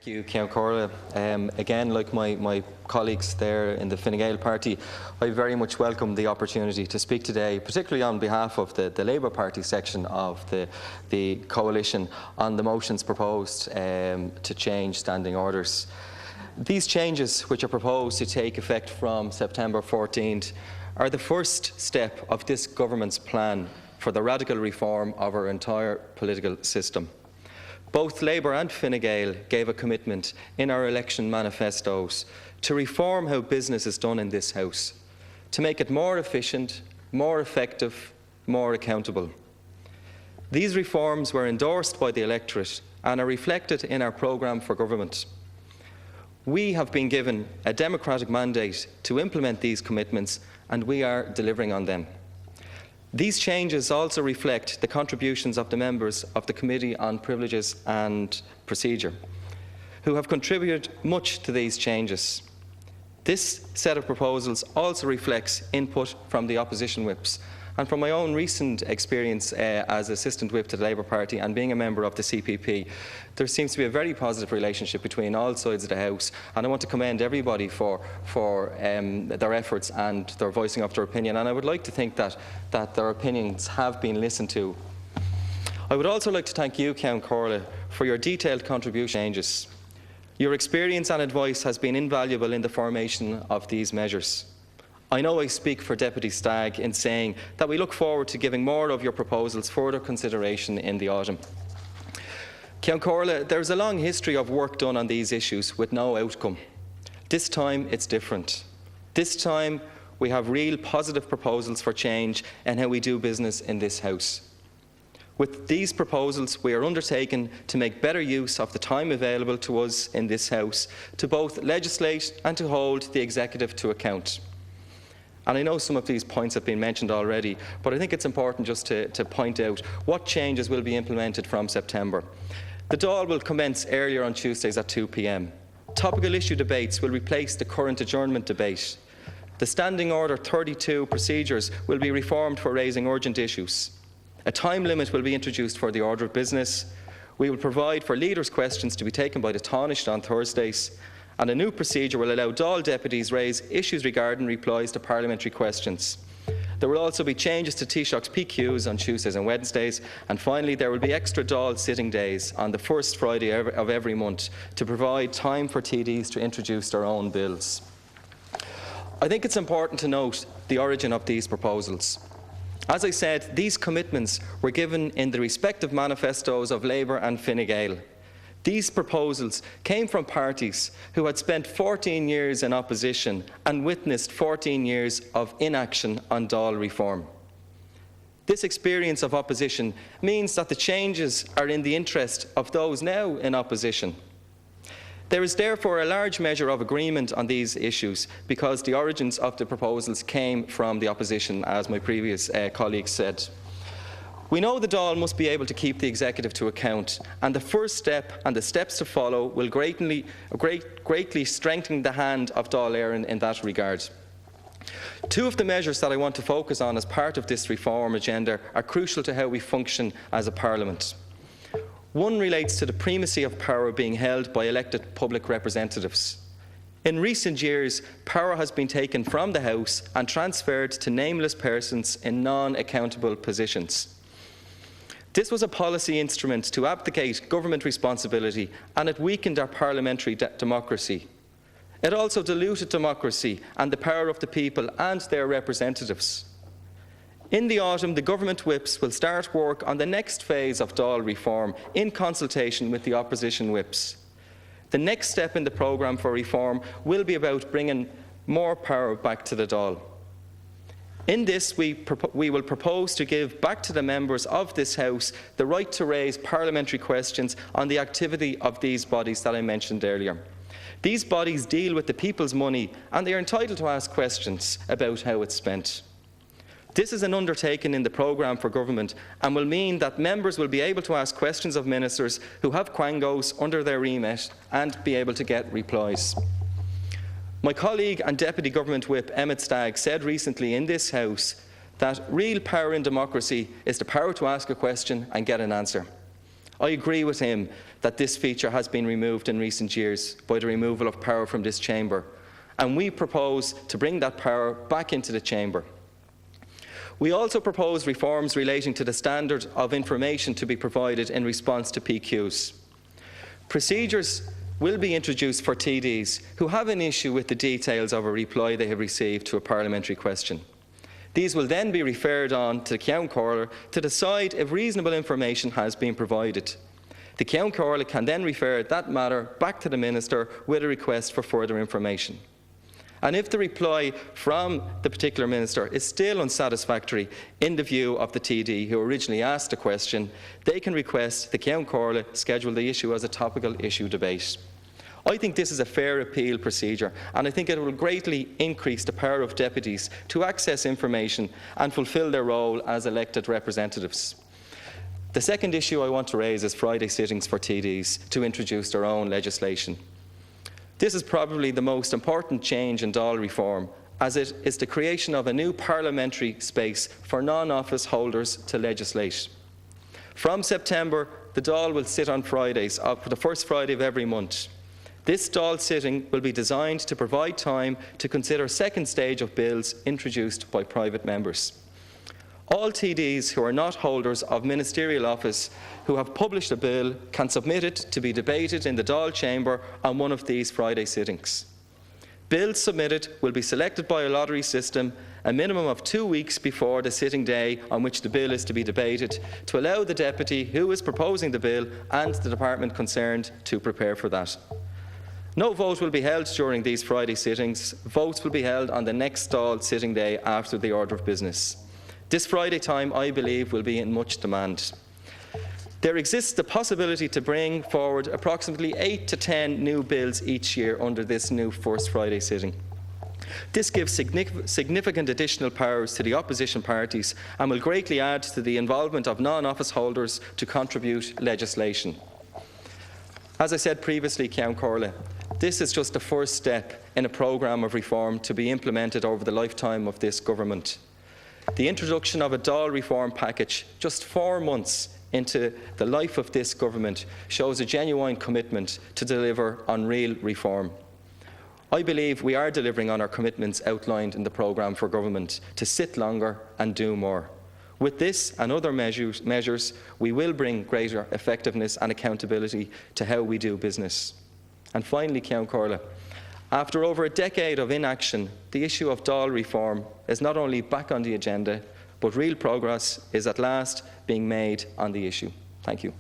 Thank you, Ceann Comhairle. Again, like my colleagues there in the Fine Gael party, I very much welcome the opportunity to speak today, particularly on behalf of the Labour Party section of the coalition, on the motions proposed to change standing orders. These changes, which are proposed to take effect from September 14th, are the first step of this government's plan for the radical reform of our entire political system. Both Labour and Fine Gael gave a commitment in our election manifestos to reform how business is done in this House, to make it more efficient, more effective, more accountable. These reforms were endorsed by the electorate and are reflected in our programme for government. We have been given a democratic mandate to implement these commitments, and we are delivering on them. These changes also reflect the contributions of the members of the Committee on Privileges and Procedure, who have contributed much to these changes. This set of proposals also reflects input from the opposition whips. And from my own recent experience as Assistant Whip to the Labour Party and being a member of the CPP, there seems to be a very positive relationship between all sides of the House, and I want to commend everybody for their efforts and their voicing of their opinion, and I would like to think that their opinions have been listened to. I would also like to thank you, Ceann Comhairle, for your detailed contribution changes. Your experience and advice has been invaluable in the formation of these measures. I know I speak for Deputy Stagg in saying that we look forward to giving more of your proposals further consideration in the autumn. Ceann Comhairle, there is a long history of work done on these issues with no outcome. This time it's different. This time we have real positive proposals for change in how we do business in this House. With these proposals, we are undertaking to make better use of the time available to us in this House to both legislate and to hold the Executive to account. And I know some of these points have been mentioned already, but I think it's important just to point out what changes will be implemented from September. The Dáil will commence earlier on Tuesdays at 2 p.m. Topical issue debates will replace the current adjournment debate. The Standing Order 32 procedures will be reformed for raising urgent issues. A time limit will be introduced for the order of business. We will provide for leaders' questions to be taken by the Taoiseach on Thursdays, and a new procedure will allow Dáil deputies raise issues regarding replies to parliamentary questions. There will also be changes to Taoiseach's PQs on Tuesdays and Wednesdays, and finally there will be extra Dáil sitting days on the first Friday of every month to provide time for TDs to introduce their own bills. I think it's important to note the origin of these proposals. As I said, these commitments were given in the respective manifestos of Labour and Fine Gael. These proposals came from parties who had spent 14 years in opposition and witnessed 14 years of inaction on Dáil reform. This experience of opposition means that the changes are in the interest of those now in opposition. There is therefore a large measure of agreement on these issues because the origins of the proposals came from the opposition, as my previous colleague said. We know the Dáil must be able to keep the Executive to account, and the first step and the steps to follow will greatly strengthen the hand of Dáil Éireann in that regard. Two of the measures that I want to focus on as part of this reform agenda are crucial to how we function as a Parliament. One relates to the primacy of power being held by elected public representatives. In recent years, power has been taken from the House and transferred to nameless persons in non-accountable positions. This was a policy instrument to abdicate government responsibility, and it weakened our parliamentary democracy. It also diluted democracy and the power of the people and their representatives. In the autumn, the government whips will start work on the next phase of Dáil reform in consultation with the opposition whips. The next step in the programme for reform will be about bringing more power back to the Dáil. In this, we will propose to give back to the members of this House the right to raise parliamentary questions on the activity of these bodies that I mentioned earlier. These bodies deal with the people's money, and they are entitled to ask questions about how it's spent. This is an undertaking in the programme for government and will mean that members will be able to ask questions of ministers who have quangos under their remit and be able to get replies. My colleague and Deputy Government Whip Emmett Stagg said recently in this House that real power in democracy is the power to ask a question and get an answer. I agree with him that this feature has been removed in recent years by the removal of power from this chamber, and we propose to bring that power back into the chamber. We also propose reforms relating to the standard of information to be provided in response to PQs. Procedures will be introduced for TDs who have an issue with the details of a reply they have received to a parliamentary question. These will then be referred on to the Ceann Comhairle to decide if reasonable information has been provided. The Ceann Comhairle can then refer that matter back to the Minister with a request for further information. And if the reply from the particular Minister is still unsatisfactory in the view of the TD who originally asked the question, they can request the Ceann Comhairle schedule the issue as a topical issue debate. I think this is a fair appeal procedure, and I think it will greatly increase the power of deputies to access information and fulfil their role as elected representatives. The second issue I want to raise is Friday sittings for TDs to introduce their own legislation. This is probably the most important change in Dáil reform, as it is the creation of a new parliamentary space for non-office holders to legislate. From September, the Dáil will sit on Fridays, the first Friday of every month. This Dáil sitting will be designed to provide time to consider second stage of bills introduced by private members. All TDs who are not holders of ministerial office who have published a bill can submit it to be debated in the Dáil chamber on one of these Friday sittings. Bills submitted will be selected by a lottery system a minimum of 2 weeks before the sitting day on which the bill is to be debated, to allow the deputy who is proposing the bill and the department concerned to prepare for that. No vote will be held during these Friday sittings. Votes will be held on the next Dáil sitting day after the order of business. This Friday time, I believe, will be in much demand. There exists the possibility to bring forward approximately 8 to 10 new bills each year under this new first Friday sitting. This gives significant additional powers to the opposition parties and will greatly add to the involvement of non-office holders to contribute legislation. As I said previously, Ceann Comhairle, this is just the first step in a programme of reform to be implemented over the lifetime of this government. The introduction of a Dáil reform package just 4 months into the life of this government shows a genuine commitment to deliver on real reform. I believe we are delivering on our commitments outlined in the programme for government to sit longer and do more. With this and other measures, we will bring greater effectiveness and accountability to how we do business. And finally, Ceann Comhairle, after over a decade of inaction, the issue of Dáil reform is not only back on the agenda, but real progress is at last being made on the issue. Thank you.